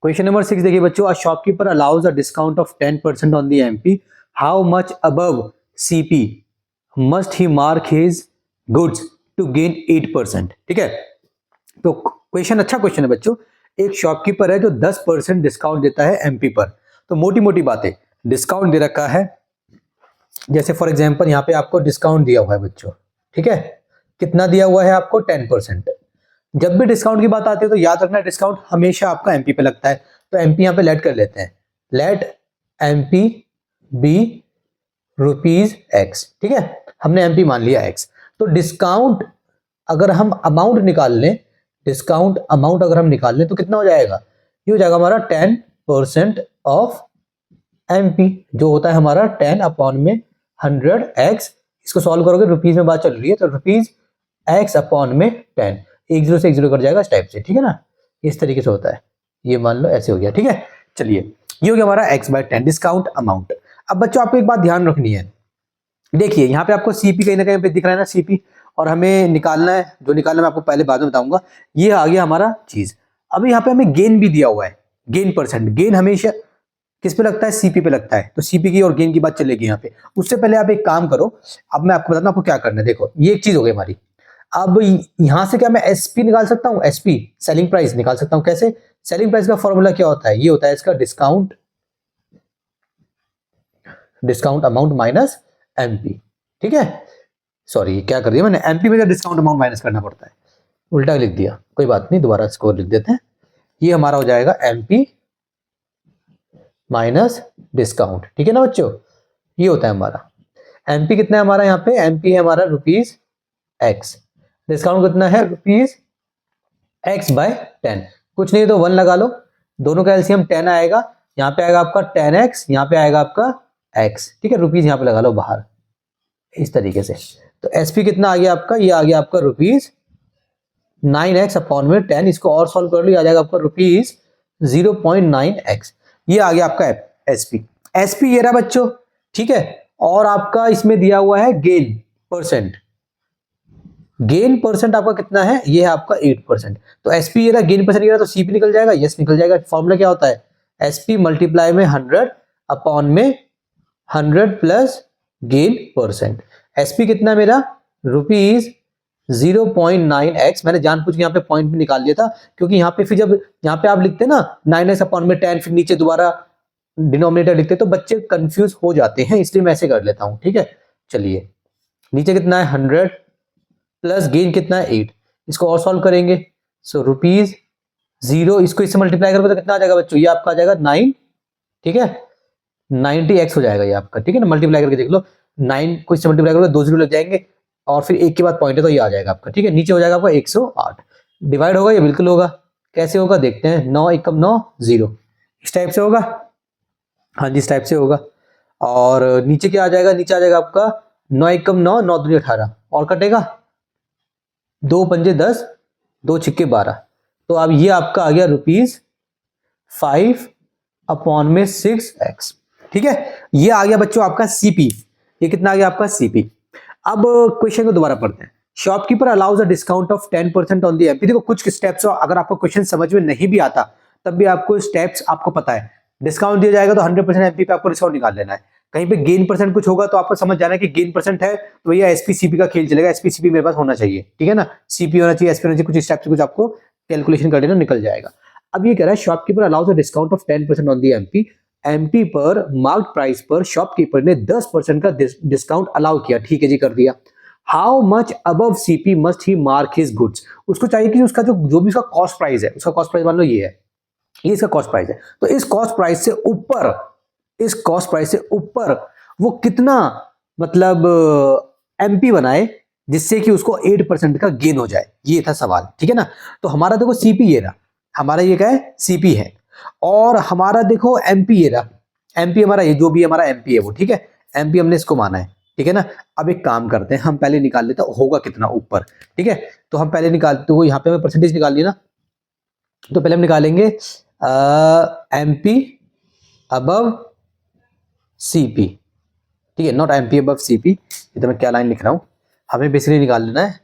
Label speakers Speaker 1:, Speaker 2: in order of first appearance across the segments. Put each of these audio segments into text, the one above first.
Speaker 1: Question number 6 देखिए बच्चों, a shopkeeper allows a discount of 10% on the MP, how much above CP must he mark his goods to gain 8%। ठीक है, तो question अच्छा question है बच्चों। एक शॉपकीपर है जो 10% डिस्काउंट देता है एमपी पर। तो मोटी मोटी बातें, डिस्काउंट दे रखा है, जैसे फॉर एग्जांपल यहाँ पे आपको डिस्काउंट दिया हुआ है बच्चों। ठीक है, कितना दिया हुआ है आपको? 10%। जब भी डिस्काउंट की बात आती है तो याद रखना डिस्काउंट हमेशा आपका एमपी पे लगता है। तो एमपी यहाँ पे लेट कर लेते हैं, let MP be rupees x. ठीक है, हमने एमपी मान लिया एक्स। तो डिस्काउंट अगर हम अमाउंट निकाल लें, डिस्काउंट अमाउंट अगर हम निकाल लें तो कितना हो जाएगा? ये हो जाएगा हमारा 10% ऑफ एमपी, जो होता है हमारा 10 अपॉन में 100x। इसको सॉल्व करोगे, रुपीज में बात चल रही है तो रुपीज x अपॉन में 10, एक जीरो से एक जीरो कट जाएगा इस टाइप से। ठीक है ना, इस तरीके से होता है। ये मान लो ऐसे हो गया। ठीक है, चलिए ये हो गया हमारा x/10 डिस्काउंट अमाउंट। अब बच्चों आपको एक बात ध्यान रखनी है, देखिए यहाँ पे आपको सीपी कहीं ना कहीं पे दिख रहा है ना, सीपी, और हमें निकालना है। जो निकालना मैं आपको पहले बाद में बताऊंगा। ये आ गया हमारा चीज। अब यहाँ पे हमें गेन भी दिया हुआ है, गेन परसेंट। गेन हमेशा किस पे लगता है? सीपी पे लगता है। तो सीपी की और गेन की बात चलेगी यहाँ पे। उससे पहले आप एक काम करो, अब मैं आपको बताता हूँ आपको क्या करना है। देखो ये एक चीज हो गई हमारी। अब यहां से क्या मैं एसपी निकाल सकता हूं? एसपी सेलिंग प्राइस निकाल सकता हूं। कैसे? सेलिंग प्राइस का फॉर्मूला क्या होता है? ये होता है इसका discount, discount amount minus MP. ठीक है, सॉरी क्या कर दिया मैंने, एमपी में डिस्काउंट अमाउंट माइनस करना पड़ता है, उल्टा लिख दिया, कोई बात नहीं, दोबारा इसको लिख देते हैं। ये हमारा हो जाएगा एमपी माइनस डिस्काउंट। ठीक है ना बच्चों, ये होता है हमारा एमपी। कितना है हमारा यहाँ पे? एमपी है हमारा रुपीज एक्स, डिस्काउंट कितना है? Rupees x/10। कुछ नहीं तो 1 लगा लो, दोनों का एलसीएम 10 आएगा। यहाँ पे आएगा आपका 10x, यहाँ पे आएगा आपका x। ठीक है, रुपीज यहाँ पे लगा लो बाहर इस तरीके से। तो एसपी कितना आ गया आपका? ये आ गया आपका रुपीज 9x अपॉन में 10। इसको और सॉल्व कर लो, आ जाएगा आपका रुपीज 0.9x। ये आ गया आपका एसपी। एसपी ये रहा बच्चों। ठीक है, और आपका इसमें दिया हुआ है गेन परसेंट। गेन परसेंट आपका कितना है? ये है आपका 8%। तो एसपी ये रहा, गेन परसेंट ये रहा, तो सीपी निकल जाएगा। यस निकल जाएगा। फॉर्मूला क्या होता है? एसपी मल्टीप्लाई में 100 अपॉन में 100 प्लस गेन परसेंट। एसपी कितना मेरा? Rupees 0.9x। मैंने जानबूझ के यहाँ पे पॉइंट भी निकाल लिया था, क्योंकि यहाँ पे फिर जब यहाँ पे आप लिखते ना 9x अपॉन में 10, फिर नीचे दोबारा डिनोमिनेटर लिखते तो बच्चे कंफ्यूज हो जाते हैं, इसलिए मैं ऐसे कर लेता हूँ। ठीक है, चलिए नीचे कितना है? 100 प्लस गेन कितना है? 8। इसको और सॉल्व करेंगे, सो रुपीज 0, इसको इससे मल्टीप्लाई करोगे तो कितना आ जाएगा बच्चों? ये आपका आ जाएगा 9। ठीक है, 90x हो जाएगा ये आपका। ठीक है ना, मल्टीप्लाई करके देख लो, 9 को इससे मल्टीप्लाई करोगे 2 जीरो लग जाएंगे, और फिर एक के बाद पॉइंट है तो ये आ जाएगा आपका। ठीक है, नीचे हो जाएगा आपका 108। डिवाइड होगा? ये बिल्कुल होगा। कैसे होगा देखते हैं। 9 एकम 9 0, इस टाइप से होगा। हाँ जी, इस टाइप से होगा। और नीचे क्या आ जाएगा? नीचे आ जाएगा आपका 9 एकम 9, 9 दूनी 18, और कटेगा 2 पंजे 10, 2 छिक्के 12। तो अब ये आपका आ गया रुपीज 5 अपॉन में 6x। ठीक है, ये आ गया बच्चों आपका सीपी। ये कितना आ गया आपका? सीपी। अब क्वेश्चन को दोबारा पढ़ते हैं। Shopkeeper allows a discount of 10% on the MP. देखो कुछ स्टेप्स, अगर आपको क्वेश्चन समझ में नहीं भी आता तब भी आपको स्टेप्स आपको पता है। डिस्काउंट दिया जाएगा तो 100% एमपी पे आपको डिस्काउंट निकाल लेना है। कहीं पे गेन परसेंट कुछ होगा तो आपको समझ जाना है कि गेन परसेंट है तो भैया एसपीसीपी का खेल चलेगा। एसपीसीपी मेरे पास होना चाहिए। ठीक है ना, सीपी होना चाहिए, एसपी होना चाहिए, कुछ स्टेप से कुछ आपको कैलकुलेशन कर लेना, निकल जाएगा। अब ये कह रहा है shopkeeper allows a discount of 10% on the MP. MP पर मार्क प्राइस पर शॉपकीपर ने 10% का डिस्काउंट अलाउ किया। ठीक है जी, कर दिया। How much above CP must he mark his goods. उसको चाहिए कि उसका जो भी उसका कॉस्ट प्राइस है, उसका कॉस्ट प्राइस मान लो ये है, ये इसका कॉस्ट प्राइस है, तो इस कॉस्ट प्राइस से ऊपर, इस कॉस्ट प्राइस से ऊपर वो कितना मतलब एमपी बनाए जिससे कि उसको 8% का गेन हो जाए। ये था सवाल। ठीक है ना, तो हमारा देखो सीपी ये रहा, हमारा ये क्या है? सीपी है। और हमारा देखो एमपी ये रहा, एमपी हमारा ये जो भी हमारा एमपी है वो। ठीक है, एमपी हमने इसको माना है। ठीक है ना, अब एक काम करते हैं, हम पहले निकाल लेते हैं होगा कितना ऊपर। ठीक है, तो हम पहले निकालते हो, यहाँ पे हमें परसेंटेज निकाल लिया ना, तो पहले हम निकालेंगे एमपी अबव सीपी। ठीक है, नॉट एमपी अबव सीपी। ये तो मैं क्या लाइन लिख रहा हूं, हमें बेसिकली निकाल लेना है।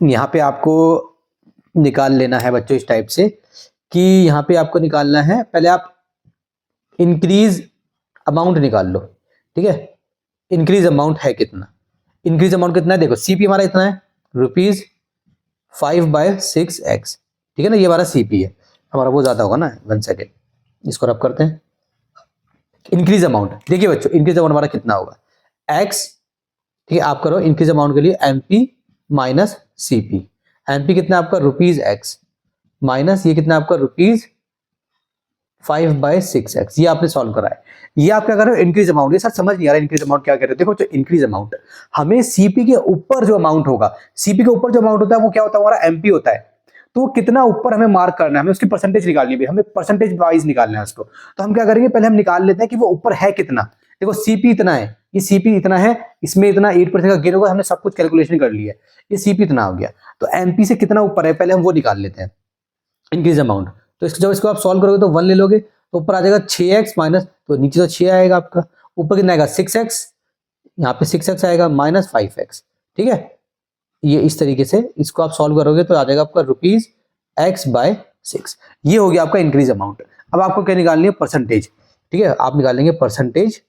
Speaker 1: यहाँ पे आपको निकाल लेना है बच्चों इस टाइप से कि यहाँ पे आपको निकालना है, पहले आप इंक्रीज अमाउंट निकाल लो, ठीक है। इंक्रीज अमाउंट है कितना, इंक्रीज अमाउंट कितना है, देखो सीपी हमारा इतना है ₹5/6x, ठीक है ना, ये हमारा सीपी है, हमारा वो ज्यादा होगा ना, 1 सेकेंड इसको रब करते हैं। इंक्रीज अमाउंट देखिए बच्चों, इंक्रीज अमाउंट हमारा कितना होगा x, ठीक है। आप करो इंक्रीज अमाउंट के लिए MP माइनस CP, MP कितना आपका ₹x माइनस ये कितना आपका ₹5/6x, ये आपने सॉल्व करा है। ये आप क्या कर रहे हो, इंक्रीज अमाउंट, ये सर समझ नहीं आ रहा इंक्रीज अमाउंट क्या कर रहे हो। देखो जो इंक्रीज अमाउंट हमें सीपी के ऊपर जो अमाउंट होगा, सीपी के ऊपर जो अमाउंट होता है वो क्या होता है, हमारा एमपी होता है। तो वो कितना ऊपर हमें मार्क करना है, हमें उसकी परसेंटेज निकालनी है, हमें परसेंटेज वाइज निकालना है उसको। तो हम क्या करेंगे, पहले हम निकाल लेते हैं कि वो ऊपर है कितना। देखो सीपी इतना है, ये सीपी इतना है, इसमें इतना 8% का गेन होगा, हमने सब कुछ कैलकुलेशन कर लिया है, ये सीपी इतना हो गया। तो एमपी से कितना ऊपर है पहले हम वो निकाल लेते हैं, इंक्रीज अमाउंट। तो इसको जब इसको आप सॉल्व करोगे तो 1 ले लोगे तो ऊपर आ जाएगा 6x माइनस, तो नीचे तो 6 आएगा आपका, ऊपर कितना आएगा 6x, यहाँ पे 6x आएगा माइनस 5x, ठीक है। ये इस तरीके से इसको आप सॉल्व करोगे तो आ जाएगा आपका ₹x/6, ये हो गया आपका इंक्रीज अमाउंट। अब आपको क्या निकालनी है, परसेंटेज, ठीक है। आप निकाल लेंगे परसेंटेज,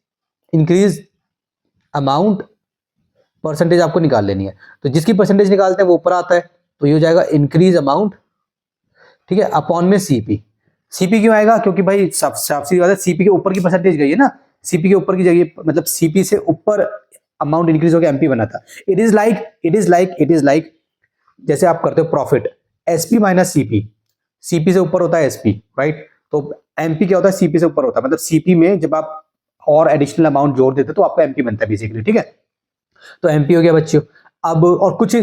Speaker 1: इंक्रीज अमाउंट परसेंटेज आपको निकाल लेनी है। तो जिसकी परसेंटेज निकालते हैं वो ऊपर आता है, तो ये हो जाएगा इंक्रीज अमाउंट, ठीक है, अपॉन में सीपी। सीपी क्यों आएगा, क्योंकि भाई सीधी बात है, सीपी के ऊपर की परसेंटेज गई है ना, सीपी के ऊपर की जगह मतलब सीपी से ऊपर अमाउंट इंक्रीज होकर एमपी बना था। इट इज लाइक जैसे आप करते हो profit, SP minus CP, CP से ऊपर होता है एसपी, राइट। तो एमपी क्या होता है, सीपी से ऊपर होता है, मतलब सीपी में जब आप और एडिशनल अमाउंट जोड़ देते तो आपका एमपी बनता है बेसिकली, ठीक है। तो एमपी हो गया बच्चों। अब और कुछ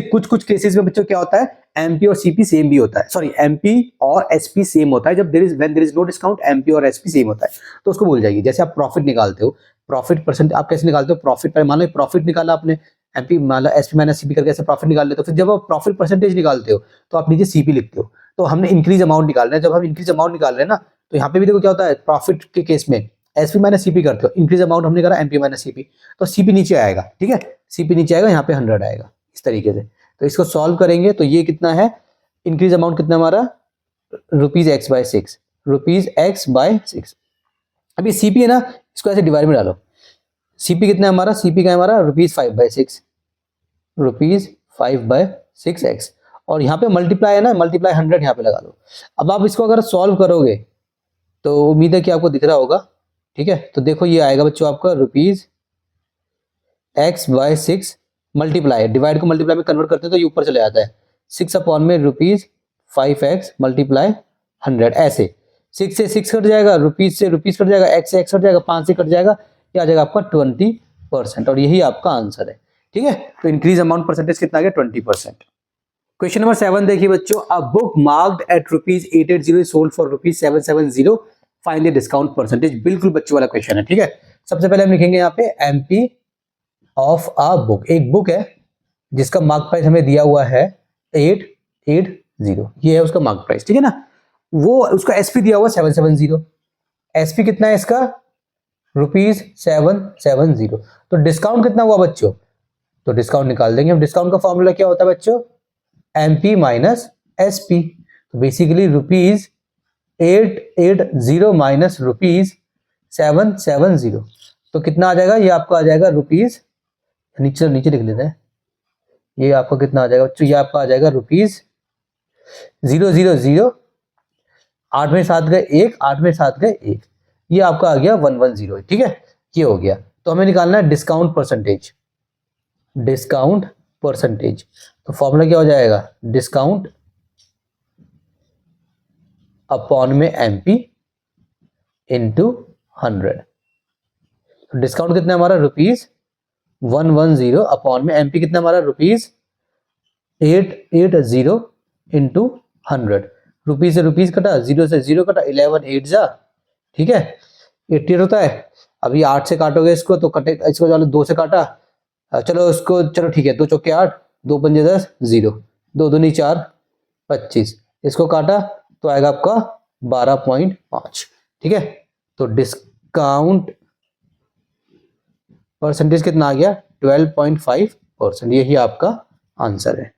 Speaker 1: केसेस में बच्चों क्या होता है, एमपी और सीपी सेम भी होता है, सॉरी एमपी और एसपी सेम होता है, जब when there is no discount MP और एसपी सेम होता है, तो उसको भूल जाइए। जैसे आप प्रॉफिट निकालते हो, प्रॉफिट परसेंट आप कैसे निकालते हो, प्रॉफिट मान लो प्रॉफिट निकाला आपने, एमपी मान लो एसपी माइनस सीपी करके ऐसे प्रॉफिट निकाल लेते हो, फिर जब आप प्रॉफिट परसेंटेज निकालते हो तो आप नीचे सीपी लिखते हो। तो हमने इंक्रीज अमाउंट निकालना है, जब हम इंक्रीज अमाउंट निकाल रहे हैं ना, तो यहाँ पे भी देखो क्या होता है, प्रॉफिट के केस में एसपी माइनस सीपी करते हो, इंक्रीज अमाउंट हमने करा एमपी माइनस सीपी, तो सीपी नीचे आएगा, ठीक है, सीपी नीचे आएगा, यहाँ पे 100 आएगा इस तरीके से। तो इसको सॉल्व करेंगे तो ये कितना है, इंक्रीज अमाउंट कितना हमारा ₹x/6। अभी सीपी है ना, इसको ऐसे डिवाइड में डालो, सीपी कितना है हमारा, सीपी का है हमारा ₹5/6 और यहाँ पे मल्टीप्लाई है ना, मल्टीप्लाई 100 यहाँ पे लगा दो। अब आप इसको अगर सॉल्व करोगे तो उम्मीद है कि आपको दिख रहा होगा, ठीक है। तो देखो ये आएगा बच्चों आपका ₹x/6 मल्टीप्लाई, डिवाइड को मल्टीप्लाई में कन्वर्ट करते हैं तो ये ऊपर चले जाता है, 6 अपॉन में ₹5x मल्टीप्लाई 100, ऐसे 6 से 6 कट जाएगा, रुपीज से रुपीज कट जाएगा, x से x कट जाएगा, 5 से कट जाएगा, ये आ जाएगा आपका 20%, और यही आपका आंसर है, ठीक है। तो इंक्रीज अमाउंट परसेंटेज कितना आ गया, 20%। क्वेश्चन नंबर 7 देखिए बच्चों, a book marked at ₹880 sold for ₹770, find the discount percentage. बिल्कुल बच्चों वाला क्वेश्चन है, ठीक है। सबसे पहले हम लिखेंगे यहाँ पे एमपी ऑफ अ बुक, एक बुक है जिसका मार्क प्राइस हमें दिया हुआ है 880, ये है उसका मार्क प्राइस, ठीक है ना। वो उसका एसपी दिया हुआ 770, एसपी कितना है इसका ₹770। तो डिस्काउंट कितना हुआ बच्चों, तो डिस्काउंट निकाल देंगे हम। डिस्काउंट का फॉर्मूला क्या होता है बच्चों, एमपी माइनस एसपी। तो बेसिकली ₹880 माइनस ₹770, तो कितना आ जाएगा, ये आपका आ जाएगा रुपीज, नीचे नीचे लिख लेते हैं, ये आपका कितना आ जाएगा बच्चों, ये आपका आ जाएगा ₹000, 8 में 7 गए 1, 8 में 7 गए 1, ये आपका आ गया 110, ठीक है, ये हो गया। तो हमें निकालना है डिस्काउंट परसेंटेज, डिस्काउंट परसेंटेज। तो फॉर्मूला क्या हो जाएगा, डिस्काउंट अपॉन में एमपी इंटू 100। डिस्काउंट कितना हमारा ₹110 अपॉन में एमपी कितना हमारा ₹880 इंटू 100। रुपीज से रुपीज कटा, 0 से 0 कटा, 11 8 जा, ठीक है, 80 होता है। अभी 8 से काटोगे इसको तो कटे, इसको चलो 2 से काटा, चलो उसको, चलो ठीक है, 2 चौके 8, 2 पंजे 10, 0, 2 दूनी 4, 25, इसको काटा तो आएगा आपका 12.5, ठीक है। तो डिस्काउंट परसेंटेज कितना आ गया, 12.5%, यही आपका आंसर है।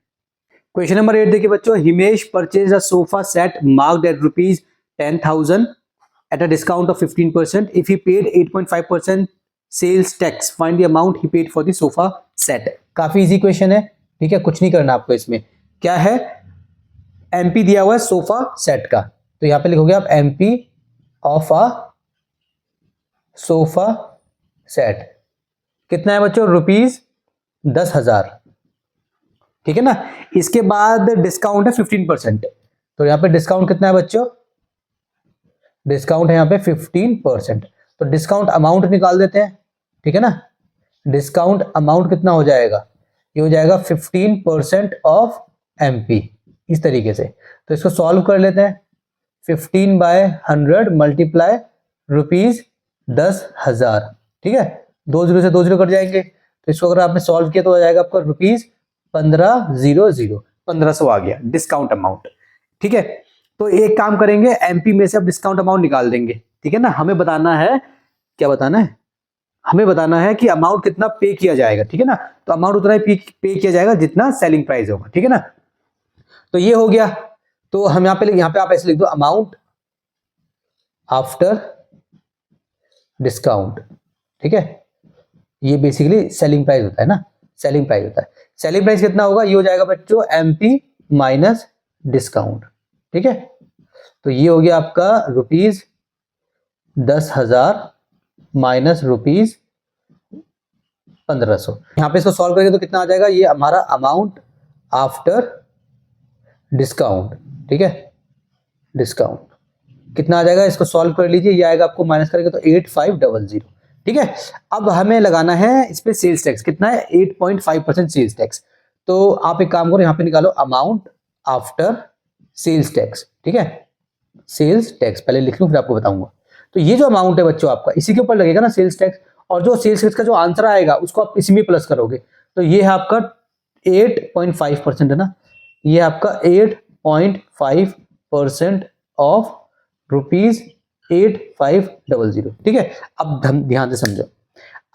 Speaker 1: क्वेश्चन नंबर 8 देखिए बच्चों, Himesh purchase a sofa set marked at ₹10,000 at a discount of 15%. If he paid 8.5% sales tax, find the amount he paid for the sofa set. काफी इजी क्वेश्चन है, ठीक है, कुछ नहीं करना आपको इसमें। क्या है, एमपी दिया हुआ है सोफा सेट का, तो यहां पे लिखोगे आप MP of a sofa set. कितना है बच्चों, ₹10,000, ठीक है ना। इसके बाद डिस्काउंट है 15%, तो यहां पे डिस्काउंट कितना है बच्चों, डिस्काउंट है यहाँ पे 15%, तो डिस्काउंट अमाउंट निकाल देते हैं, ठीक है ना। डिस्काउंट अमाउंट कितना हो जाएगा, ये हो जाएगा 15% ऑफ एमपी, इस तरीके से। तो इसको सॉल्व कर लेते हैं, 15/100 मल्टीप्लाई ₹10,000, ठीक है, 2 0 से 2 0 कट जाएंगे, तो इसको अगर आपने सॉल्व किया तो हो जाएगा आपका ₹1500, 1500 आ गया डिस्काउंट अमाउंट, ठीक है। तो एक काम करेंगे, एमपी में से अब डिस्काउंट अमाउंट निकाल देंगे, ठीक है ना। हमें बताना है, क्या बताना है, हमें बताना है कि अमाउंट कितना पे किया जाएगा, ठीक है ना। तो अमाउंट उतना ही पे किया जाएगा जितना सेलिंग प्राइस होगा, ठीक है ना। तो ये हो गया, तो हम यहाँ पे आप ऐसे लिख दो, अमाउंट आफ्टर डिस्काउंट, ठीक है। ये बेसिकली सेलिंग प्राइस होता है ना, सेलिंग प्राइस होता है। सेलिंग प्राइस कितना होगा, ये हो जाएगा बच्चों एमपी माइनस डिस्काउंट, ठीक है। तो ये हो गया आपका ₹10,000 माइनस ₹1500। यहां पे इसको सॉल्व करेंगे तो कितना आ जाएगा, ये हमारा अमाउंट आफ्टर डिस्काउंट, ठीक है, डिस्काउंट कितना आ जाएगा, इसको सॉल्व कर लीजिए, ये आएगा आपको माइनस करेंगे तो 8500, ठीक है। अब हमें लगाना है इस पे सेल्स टैक्स, कितना है 8.5% सेल्स टैक्स। तो आप एक काम करो, यहाँ पे निकालो अमाउंट आफ्टर सेल्स टैक्स, ठीक है, सेल्स टैक्स पहले लिख लूं फिर आपको बताऊंगा। तो ये जो अमाउंट है बच्चों आपका, इसी के ऊपर लगेगा ना सेल्स टैक्स, और जो सेल्स टैक्स का जो आंसर आएगा उसको आप इसी में प्लस करोगे, तो ये है आपका 8.5% है ना, ये आपका 8.5% ऑफ ₹8500, ठीक है। अब ध्यान से समझो,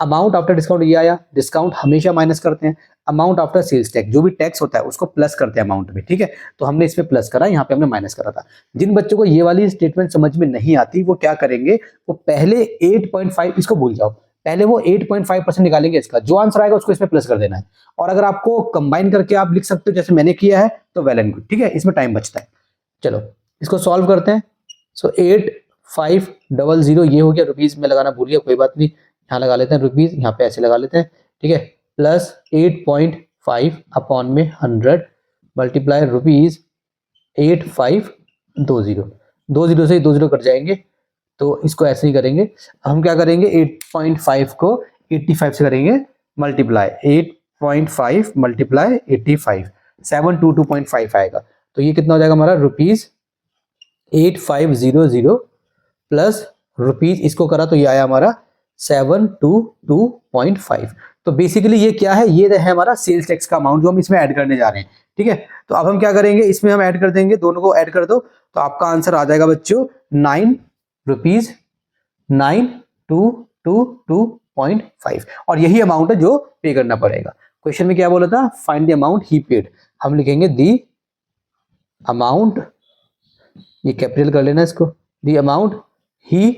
Speaker 1: अमाउंट आफ्टर डिस्काउंट ये आया, डिस्काउंट हमेशा माइनस करते हैं, अमाउंट आफ्टर सेल्स टैक्स, जो भी टैक्स होता है उसको प्लस करते हैं अमाउंट में, ठीक है। तो हमने इसमें प्लस करा, यहाँ पे हमने माइनस करा था। जिन बच्चों को ये वाली स्टेटमेंट समझ में नहीं आती वो क्या करेंगे, वो पहले 8.5, इसको भूल जाओ, पहले वो 8.5% निकालेंगे, इसका जो आंसर आएगा उसको इसमें प्लस कर देना है। और अगर आपको कंबाइन करके आप लिख सकते हो जैसे मैंने किया है तो वेल एंड गुड, ठीक है, इसमें टाइम बचता है। चलो इसको सॉल्व करते हैं। सो 8500 ये हो गया, रुपीज में लगाना भूल गया, कोई बात नहीं, यहाँ लगा लेते हैं रुपीज, यहाँ पे ऐसे लगा लेते हैं, ठीक है, प्लस 8.5 अपॉन में 100 मल्टीप्लाई ₹8520, 2 0 से 2 0 कट जाएंगे, तो इसको ऐसे ही करेंगे। हम क्या करेंगे, 8.5 को 85 से करेंगे मल्टीप्लाई, 8.5 मल्टीप्लाई 85, 722.5 आएगा। तो ये कितना हो जाएगा हमारा, ₹8500 प्लस रुपीज, इसको करा तो ये आया हमारा 722.5। तो बेसिकली ये क्या है, ये है हमारा सेल्स टैक्स का अमाउंट जो हम इसमें ऐड करने जा रहे हैं, ठीक है। तो अब हम क्या करेंगे, इसमें हम ऐड कर देंगे, दोनों को ऐड कर दो तो आपका आंसर आ जाएगा बच्चों ₹9,222.5, और यही अमाउंट है जो पे करना पड़ेगा। क्वेश्चन में क्या बोला था, find the amount he paid, हम लिखेंगे दी अमाउंट, ये कैपिटल कर लेना इसको, दी अमाउंट ही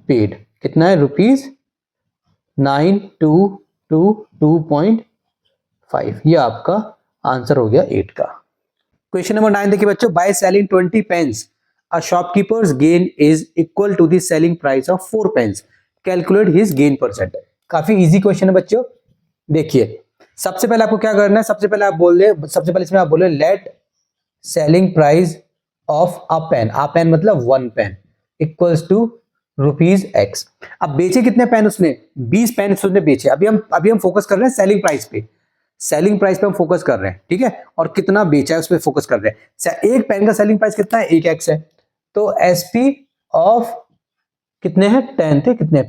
Speaker 1: पेड कितना है, ₹9,222.5, ये आपका आंसर हो गया 8 का। क्वेश्चन नंबर 9 देखिए बच्चों, by selling 20 pens a shopkeeper's gain is equal to the selling price of 4 pens, calculate his gain percent. काफी इजी क्वेश्चन है बच्चों। देखिए सबसे पहले आपको क्या करना है, सबसे पहले इसमें आप बोले let selling price of a pen मतलब 1 पेन इक्वल्स टू ₹X। अब बेचे कितने पेन उसने, 20 पेन उसने बेचे। अभी हम फोकस कर रहे हैं सेलिंग प्राइस पे, सेलिंग प्राइस पे हम फोकस कर रहे हैं, ठीक है, और कितना बेचा है उस पर फोकस कर रहे हैं। एक पेन का सेलिंग प्राइस कितना है, 1x है, तो एसपी ऑफ कितने हैं, 10 थे, कितने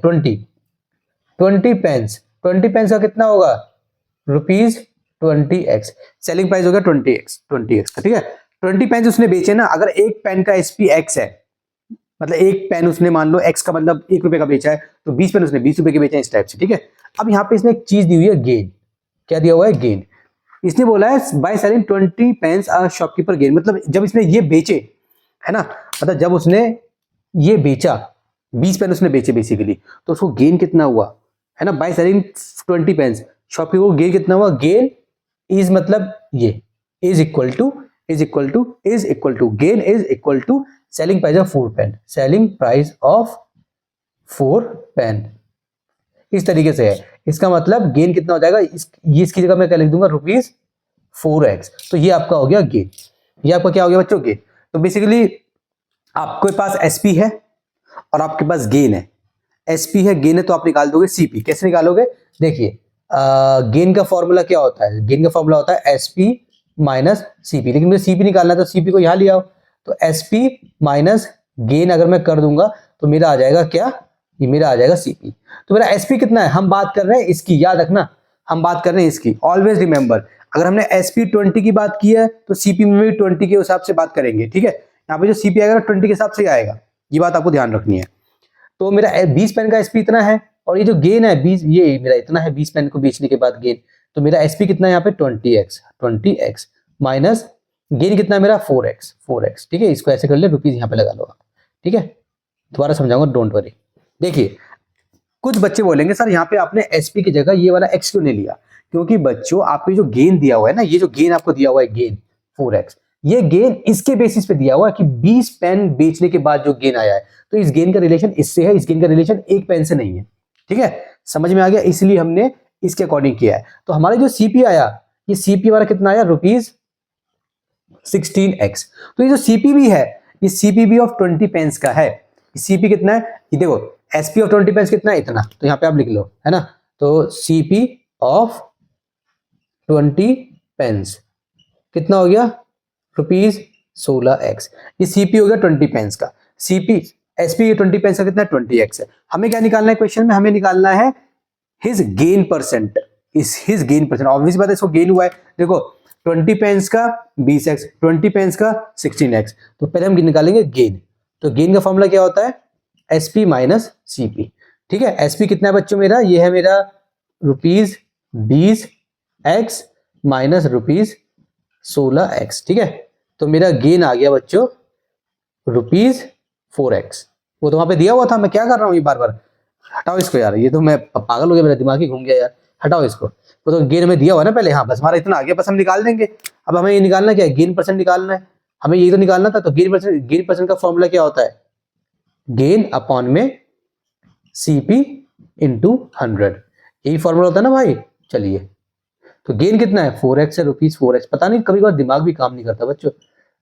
Speaker 1: 20 पेन्स, 20 पेन्स का कितना होगा, ₹20x, सेलिंग प्राइस होगा 20x का, ठीक है। 20 पेन उसने बेचे ना, अगर एक पेन का एसपी x है, मतलब एक पेन उसने मान लो x का मतलब ₹1 का बेचा है, तो 20 पेन उसने ₹20 के बेचे हैं, इस टाइप से, ठीक है। अब यहाँ पे इसने एक चीज दी हुई है गेन, क्या दिया हुआ है, गेन। इसने बोला है by selling 20 pens a shopkeeper gain, मतलब जब इसने ये बेचे, है ना, मतलब जब उसने ये बेचा 20 पेन उसने बेचे बेसिकली, तो उसको गेन कितना हुआ, है ना, बाय सेलिंग 20 पेंस शॉपकीपर को गेन कितना हुआ, गेन इज मतलब ये is equal to gain is equal to selling price of 4 pen, selling price of 4 pen, इस तरीके से है। इसका मतलब गेन कितना हो जाएगा, ये इसकी जगह मैं क्या लिख दूंगा, ₹4x, तो ये आपका हो गया गेन, ये आपका क्या हो गया बच्चों, गेन। तो बेसिकली आपके पास एसपी है और आपके पास गेन है, एसपी है गेन है, तो आप निकाल दोगे सीपी। कैसे निकालोगे, देखिए गेन का फॉर्मूला क्या होता है, गेन का फॉर्मूला होता है एसपी माइनस सीपी, लेकिन मुझे सीपी निकालना है तो सीपी को यहां ले आओ, तो एसपी माइनस गेन अगर मैं कर दूंगा तो मेरा आ जाएगा क्या, ये मेरा आ जाएगा सीपी। तो मेरा एसपी कितना है, हम बात कर रहे हैं इसकी, याद रखना हम बात कर रहे हैं इसकी, ऑलवेज रिमेंबर, अगर हमने एसपी 20 की बात की है तो सीपी में भी 20 के हिसाब से बात करेंगे, ठीक है। यहाँ पे जो सीपी आएगा 20 के हिसाब से आएगा, ये बात आपको ध्यान रखनी है। तो मेरा 20 पेन का एसपी इतना है, और ये जो गेन है 20, ये मेरा इतना है 20 पेन को बेचने के बाद गेन, तो मेरा एसपी कितना है यहाँ पे 20x माइनस गेन कितना है मेरा 4x, ठीक है। इसको ऐसे कर ले, रुपीज यहाँ पे लगा लो, ठीक है, दोबारा समझाऊंगा, डोंट वरी। देखिए कुछ बच्चे बोलेंगे सर यहाँ पे आपने एसपी की जगह ये वाला एक्स क्यों नहीं लिया, क्योंकि बच्चों आपको जो गेन दिया हुआ है ना, ये जो गेन आपको दिया हुआ है गेन 4x, ये गेन इसके बेसिस पे दिया हुआ है कि 20 पेन बेचने के बाद जो गेन आया है, तो इस गेन का रिलेशन इससे है, इस गेन का रिलेशन एक पेन से नहीं है, ठीक है, समझ में आ गया, इसलिए हमने इसके अकॉर्डिंग किया है। तो हमारा जो सीपी आया, ये सीपी हमारा कितना आया, ₹16x। तो ये जो सीपी भी है, ये सीपी भी ऑफ 20 पेंस का है, सीपी कितना है, ये देखो एसपी ऑफ 20 पेंस कितना है, इतना, तो यहाँ पे आप लिख लो, है ना, तो सीपी ऑफ 20 पेंस कितना हो गया, ₹16x, ये सीपी हो गया 20 पेंस का, सीपी एसपी 20 पेंस का कितना है, 20x है। हमें क्या निकालना है क्वेश्चन में, हमें निकालना है his gain percent, his gain percent, obvious बात है इसको गेन हुआ है, देखो 20 पेंस का 20x, 20 पेंस का 16x, तो पहले हम निकालेंगे गेन। तो गेन का फॉर्मूला क्या होता है, एसपी माइनस सीपी, ठीक है। एसपी कितना है बच्चों मेरा, ये है मेरा ₹20x माइनस ₹16x, ठीक है। तो मेरा गेन आ गया बच्चों ₹4x, वो तो वहां पे दिया हुआ था, मैं क्या कर रहा हूँ ये बार बार, हटाओ इसको यार, ये तो मैं पागल हो गया, मेरा दिमाग ही घूम गया यार, हटाओ इसको, वो तो गेन में दिया हुआ ना पहले, हाँ बस हमारा इतना आ गया, बस हम निकाल देंगे। अब हमें ये निकालना क्या है, गेन परसेंट निकालना है, हमें ये तो निकालना था। तो गेन परसेंट का फॉर्मूला क्या होता है, गेन अपॉन में सीपी इंटू 100, यही फॉर्मूला होता है ना भाई। चलिए तो गेन कितना है 4x है, ₹4x, पता नहीं कभी कभार दिमाग भी काम नहीं करता बच्चों,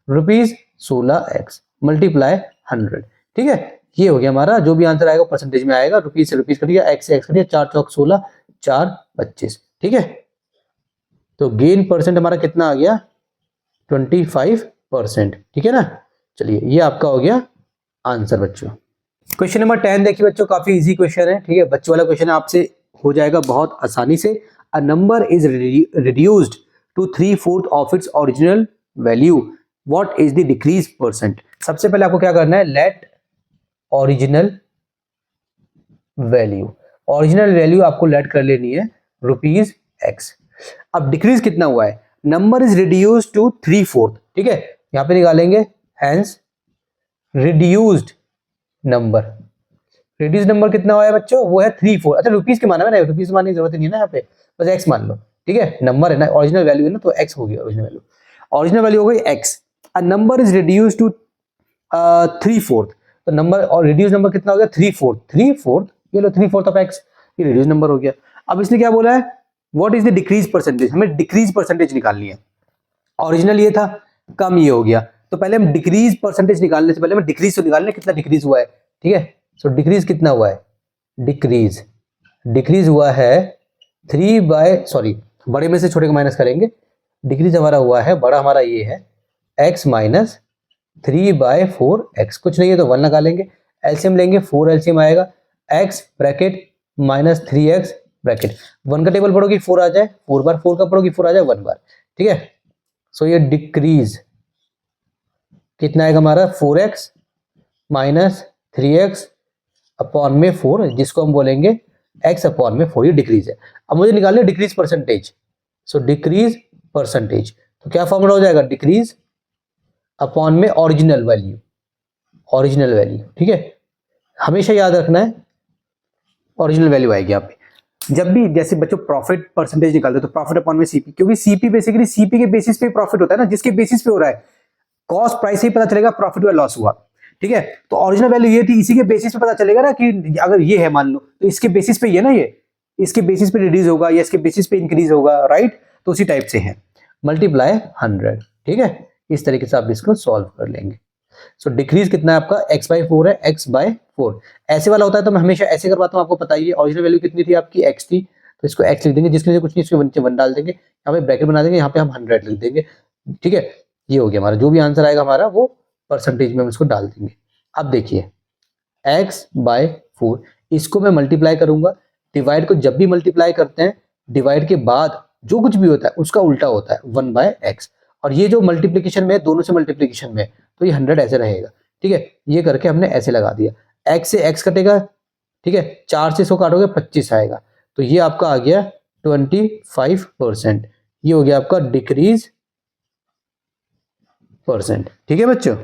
Speaker 1: ₹16x मल्टीप्लाई 100, ठीक है। ये हो गया हमारा, जो भी आंसर आएगा परसेंटेज में आएगा, रुपीज से रुपीज कटिएगा, एक्स से एक्स कटिएगा, 4 चौक 16, 4 25, ठीक है। तो गेन परसेंट हमारा कितना आ गया 25%, ठीक है ना। चलिए ये आपका हो गया आंसर बच्चों। क्वेश्चन नंबर 10 देखिए बच्चों, काफी इजी क्वेश्चन है, ठीक है, बच्चों वाला क्वेश्चन आपसे हो जाएगा बहुत आसानी से। A number is reduced to 3/4 of its original value, what is the decrease percent. सबसे पहले आपको क्या करना है, लेट ओरिजिनल वैल्यू आपको लेट कर लेनी है ₹x। अब डिक्रीज कितना हुआ है, नंबर इज रिड्यूस्ड टू 3/4, ठीक है, यहां पे निकालेंगे हेंस रिड्यूस्ड नंबर कितना हुआ है बच्चों, वो है 3/4। अच्छा रुपीज के माना है ना, रुपीज मानने की जरूरत नहीं है ना, यहाँ पे बस एक्स मान लो, ठीक है, नंबर है ना, ओरिजिनल वैल्यू है ना, तो एक्स हो गया ओरिजिनल वैल्यू हो गई x. A number is reduced to 3/4, तो नंबर और रिड्यूस नंबर कितना हो गया 3/4, ये लो 3/4 ऑफ एक्स, ये रिड्यूस नंबर हो गया। अब इसने क्या बोला है, what is the decrease percentage, हमें डिक्रीज परसेंटेज निकालनी है, ओरिजिनल ये था, कम ये हो गया, तो पहले हम डिक्रीज परसेंटेज निकालने से पहले हम डिक्रीज तो निकालने, कितना डिक्रीज हुआ है, ठीक है। सो डिक्रीज कितना हुआ है, डिक्रीज हुआ है बड़े में से छोटे को माइनस करेंगे, डिक्रीज हमारा हुआ है, बड़ा हमारा ये है x माइनस 3/4x, कुछ नहीं है तो 1 लगा लेंगे, एलसीएम लेंगे 4 एलसीएम आएगा, x bracket minus 3x bracket, 1 का टेबल पढ़ोगी 4 आ जाए, 4 बार 4 का पढ़ोगी 4 आ जाए 1 बार, ठीक है। सो ये डिक्रीज कितना आएगा हमारा 4x माइनस 3x अपॉन में 4, जिसको हम बोलेंगे x अपॉन में 4, ये डिक्रीज है। अब मुझे निकालना है डिक्रीज परसेंटेज, सो डिक्रीज परसेंटेज। तो क्या फॉर्मूला हो जाएगा, डिक्रीज अपॉन में ओरिजिनल वैल्यू, ओरिजिनल वैल्यू, ठीक है, हमेशा याद रखना है ओरिजिनल वैल्यू आएगी यहाँ पे। जब भी जैसे बच्चों प्रॉफिट परसेंटेज निकालते हो तो प्रॉफिट अपॉन में सीपी, क्योंकि सीपी बेसिकली सीपी के बेसिस पे प्रॉफिट होता है ना, जिसके बेसिस पे हो रहा है, कॉस्ट प्राइस से ही पता चलेगा प्रॉफिट हुआ लॉस हुआ, ठीक है। तो ओरिजिनल वैल्यू ये थी, इसी के बेसिस पे पता चलेगा ना कि अगर ये है मान लो तो इसके बेसिस पे ये ना, ये इसके बेसिस पे रिड्यूस होगा या इसके बेसिस पे इंक्रीज होगा, राइट। तो उसी टाइप से है, मल्टीप्लाई 100, ठीक है। इस तरीके से आप इसको सॉल्व कर लेंगे। सो डिक्रीज कितना है आपका, x/4 है, x/4 ऐसे वाला होता है तो मैं हमेशा ऐसे करवाता हूँ, आपको पता ही है। ओरिजिनल वैल्यू कितनी थी आपकी, x थी, तो इसको x लिख देंगे, जिसके लिए कुछ नहीं, इसको नीचे 1 डाल देंगे, यहाँ पे ब्रैकेट बना देंगे, यहाँ पे हम 100 लिख देंगे, ठीक है। ये हो गया हमारा, जो भी आंसर आएगा हमारा वो परसेंटेज में हम इसको डाल देंगे। अब देखिए x/4, इसको मैं मल्टीप्लाई करूंगा, डिवाइड को जब भी मल्टीप्लाई करते हैं, डिवाइड के बाद जो कुछ भी होता है उसका उल्टा होता है 1/x, और ये जो मल्टीप्लीकेशन में है, दोनों से मल्टीप्लीकेशन में, तो ये 100 ऐसे रहेगा, ठीक है। ये करके हमने ऐसे लगा दिया, x से x कटेगा, ठीक है, 4 से 100 काटोगे 25 आएगा, तो ये आपका आ गया 25%, ये हो गया आपका डिक्रीज परसेंट, ठीक है बच्चों।